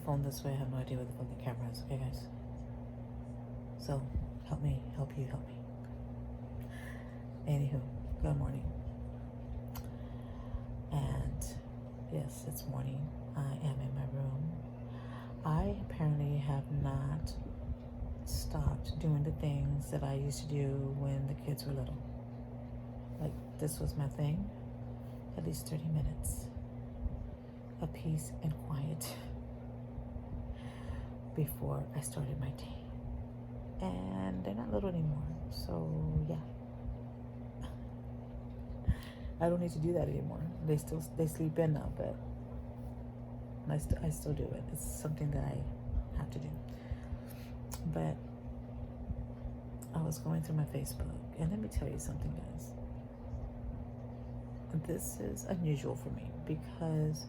phone this way. I have no idea where the fucking camera is. Okay, guys. So, help me, help you, help me. Anywho, good morning. And yes, it's morning. I am in my room. I apparently have not stopped doing the things that I used to do when the kids were little. Like, this was my thing. At least 30 minutes of peace and quiet before I started my day. And they're not little anymore. So, yeah. I don't need to do that anymore. They sleep in now, but I still do it. It's something that I have to do. But I was going through my Facebook, and let me tell you something, guys. This is unusual for me because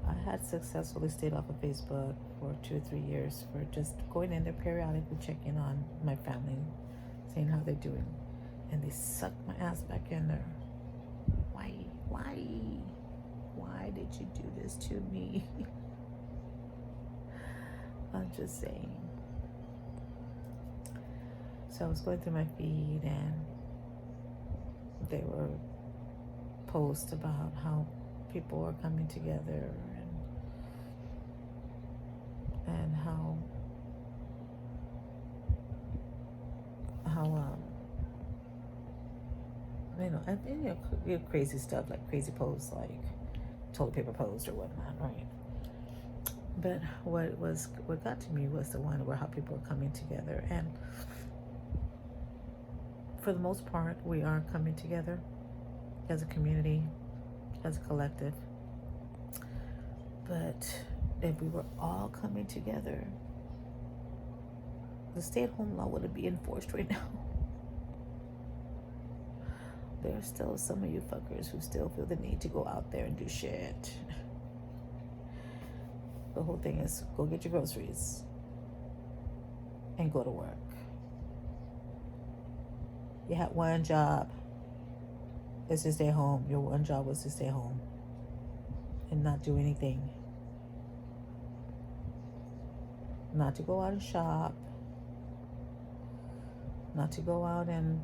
I had successfully stayed off of Facebook for 2 or 3 years for just going in there periodically, checking on my family, seeing how they're doing, and they sucked my ass back in there. Why did you do this to me? I'm just saying. So I was going through my feed, and they were posts about how people are coming together, and how crazy stuff, like crazy posts, like toilet paper posts or whatnot, right? But what got to me was the one where how people are coming together, and for the most part, we are coming together as a community, as a collective. But if we were all coming together, the stay-at-home law wouldn't be enforced right now. There are still some of you fuckers who still feel the need to go out there and do shit. The whole thing is go get your groceries and go to work. You had one job. It's to stay home. Your one job was to stay home and not do anything. Not to go out and shop. Not to go out and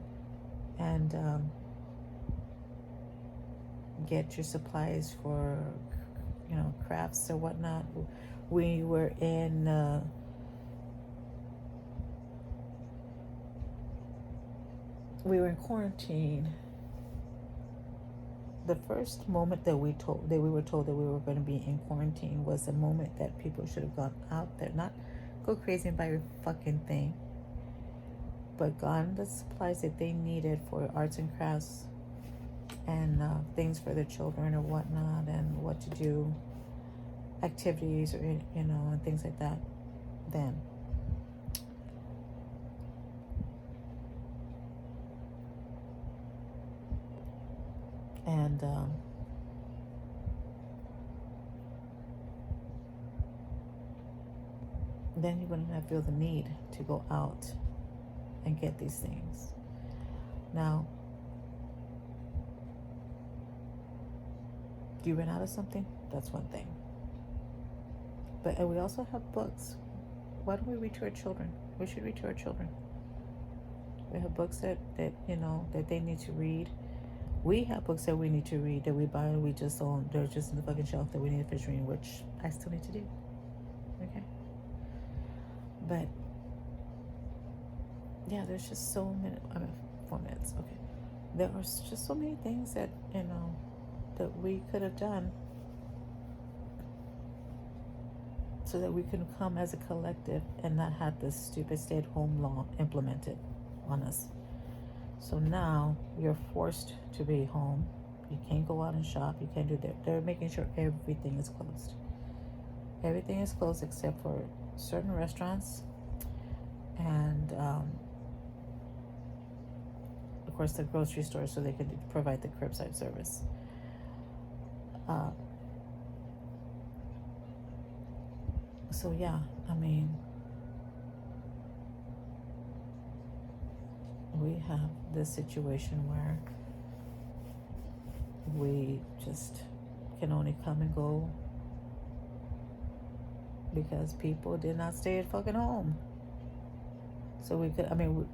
get your supplies for, crafts or whatnot. We were in quarantine. The first moment that we were told that we were going to be in quarantine was the moment that people should have gone out there, not go crazy and buy your fucking thing, but gotten the supplies that they needed for arts and crafts and things for their children or whatnot, and what to do, activities, or and things like that. Then then you wouldn't have feel the need to go out and get these things. Now, do you run out of something? That's one thing. But we also have books. Why don't we read to our children? We should read to our children. We have books that they need to read. We have books that we need to read that we buy and we just don't. They're just in the fucking shelf that we need to finish reading, which I still need to do. Okay. But yeah, there's just so many. 4 minutes. Okay. There are just so many things that that we could have done so that we can come as a collective and not have this stupid stay-at-home law implemented on us. So now you're forced to be home. You can't go out and shop. You can't do that. They're making sure everything is closed. Everything is closed except for certain restaurants and of course the grocery store, so they can provide the curbside service. So yeah, we have this situation where we just can only come and go because people did not stay at fucking home. So we could, I mean,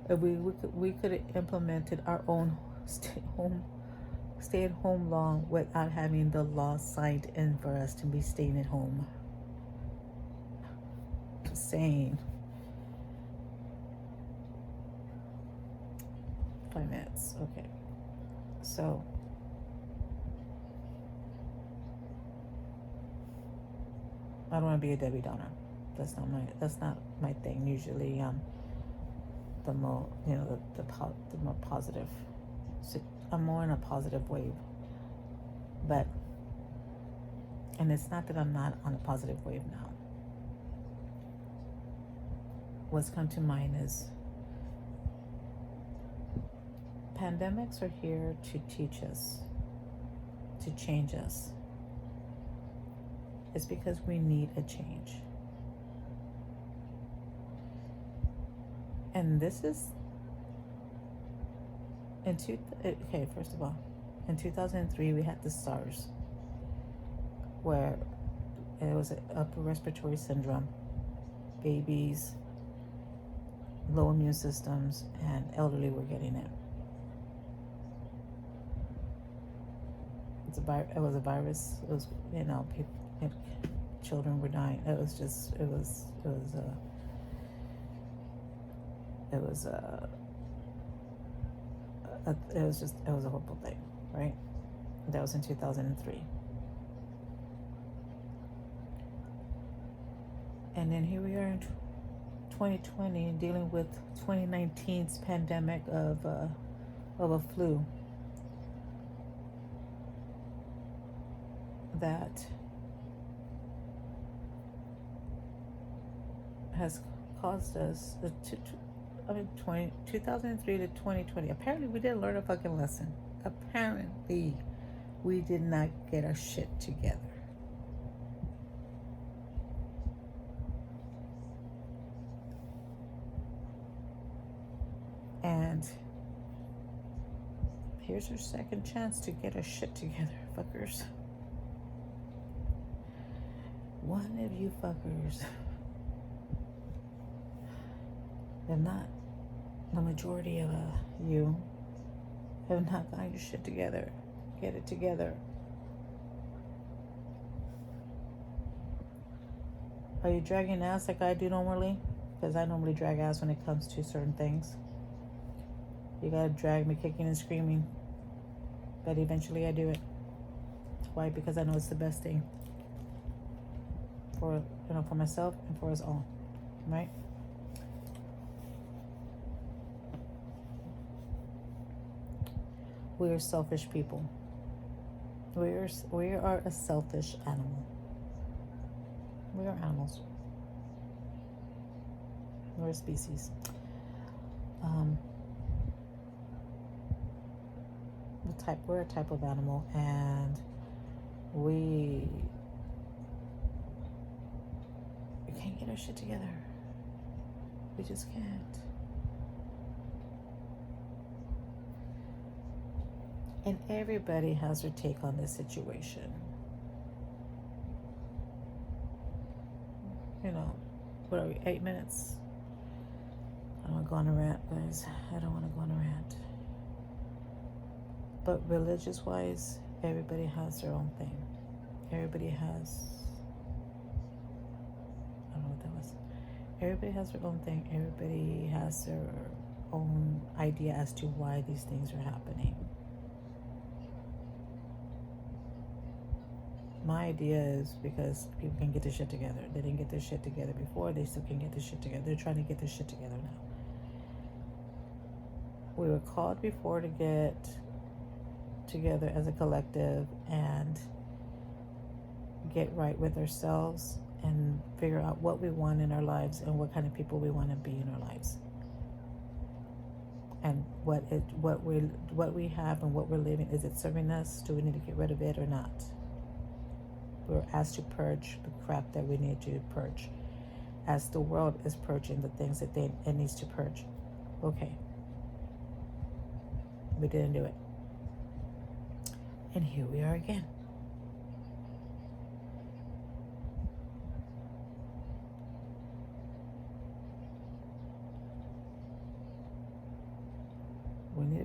if we could have implemented our own stay at home law without having the law signed in for us to be staying at home. Just saying. 5 minutes. Okay. So I don't want to be a Debbie Downer. That's not my thing. Usually, the more the more positive. So I'm more in a positive wave. But and it's not that I'm not on a positive wave now. What's come to mind is pandemics are here to teach us, to change us. It's because we need a change. And this is first of all, in 2003 we had the SARS, where it was an upper respiratory syndrome. Babies, low immune systems, and elderly were getting it. It was a virus. It was, children were dying. It was a horrible thing, right? That was in 2003. And then here we are in 2020 dealing with 2019's pandemic of a flu that has caused us 2003 to 2020. Apparently we didn't learn a fucking lesson. Apparently we did not get our shit together. And here's your second chance to get our shit together, fuckers. One of you fuckers, if not the majority of you, have not got your shit together. Get it together. Are you dragging ass like I do normally? Because I normally drag ass when it comes to certain things. You gotta drag me kicking and screaming. But eventually I do it. Why? Because I know it's the best thing. For myself and for us all. Right? We are selfish people. We are a selfish animal. We are animals. We're a species. We're a type of animal, and we can't get our shit together. We just can't. And everybody has their take on this situation. What are we, 8 minutes? I don't want to go on a rant, guys. I don't want to go on a rant. But religious-wise, everybody has their own thing. Everybody has... I don't know what that was. Everybody has their own thing. Everybody has their own idea as to why these things are happening. My idea is because people can get their shit together. They didn't get their shit together before. They still can get their shit together. They're trying to get their shit together now. We were called before to get together as a collective and get right with ourselves and figure out what we want in our lives and what kind of people we want to be in our lives. And what we have and what we're living, is it serving us? Do we need to get rid of it or not? We're asked to purge the crap that we need to purge, as the world is purging the things that it needs to purge. Okay. We didn't do it. And here we are again.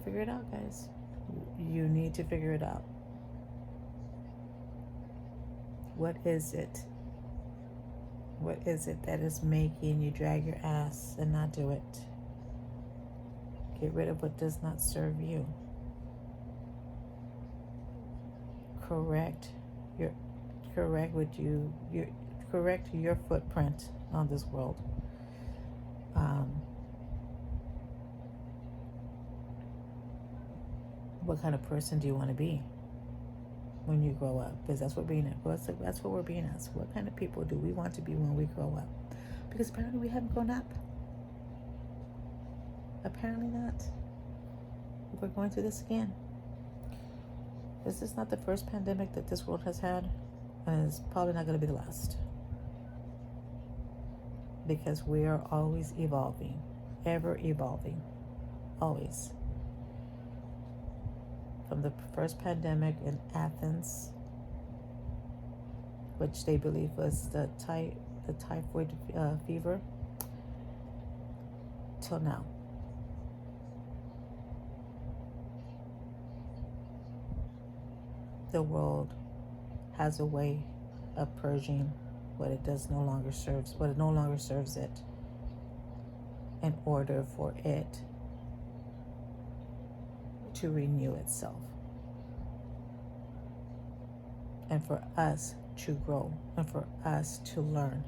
figure it out, guys. You need to figure it out. What is it? What is it that is making you drag your ass and not do it? Get rid of what does not serve you. Correct your footprint on this world. What kind of person do you want to be when you grow up? Because that's what we're being asked. What kind of people do we want to be when we grow up? Because apparently we haven't grown up. Apparently not. We're going through this again. This is not the first pandemic that this world has had, and it's probably not going to be the last. Because we are always evolving, ever evolving, always. From the first pandemic in Athens, which they believe was the typhoid fever, till now. The world has a way of purging what it no longer serves it, in order for it to renew itself, and for us to grow, and for us to learn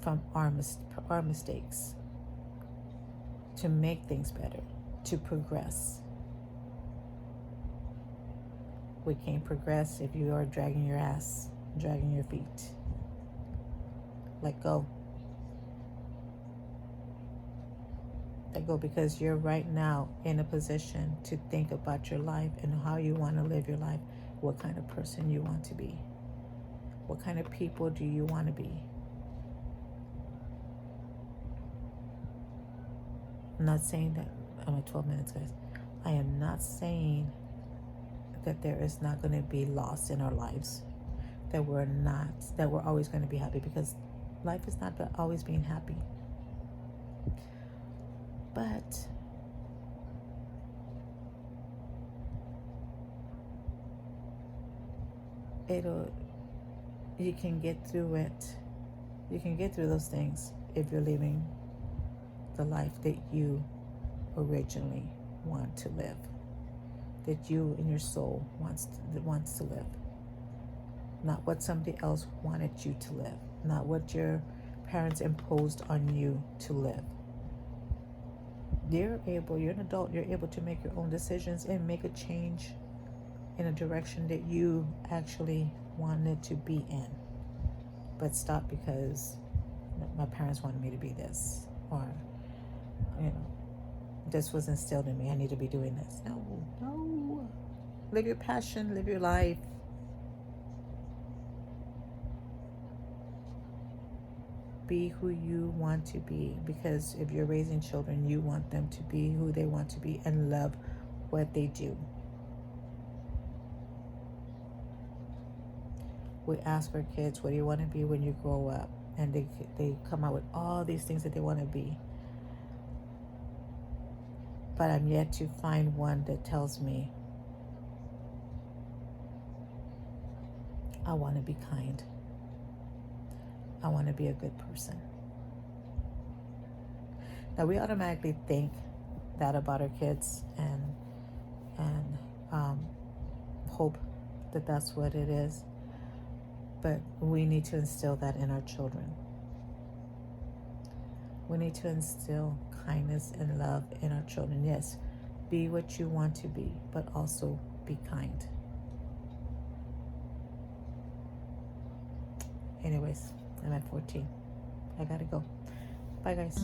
from our mistakes, to make things better, to progress. We can't progress if you are dragging your ass, dragging your feet. Let go. Let go, because you're right now in a position to think about your life and how you want to live your life, what kind of person you want to be, what kind of people do you want to be. I'm not saying that, I'm at 12 minutes, guys. I am not saying that there is not going to be loss in our lives, that we're always going to be happy, because life is not about always being happy. But you can get through it. You can get through those things if you're living the life that you originally want to live, that you in your soul wants to live. Not what somebody else wanted you to live. Not what your parents imposed on you to live. You're an adult, you're able to make your own decisions and make a change in a direction that you actually wanted to be in. But stop because my parents wanted me to be this, or this was instilled in me, I need to be doing this. No. Live your passion, live your life. Be who you want to be, because if you're raising children, you want them to be who they want to be and love what they do. We ask our kids, what do you want to be when you grow up? And they come out with all these things that they want to be. But I'm yet to find one that tells me, I want to be kind. I want to be a good person. Now, we automatically think that about our kids and hope that that's what it is. But we need to instill that in our children. We need to instill kindness and love in our children. Yes, be what you want to be, but also be kind. Anyways, I'm at 14. I gotta go. Bye, guys.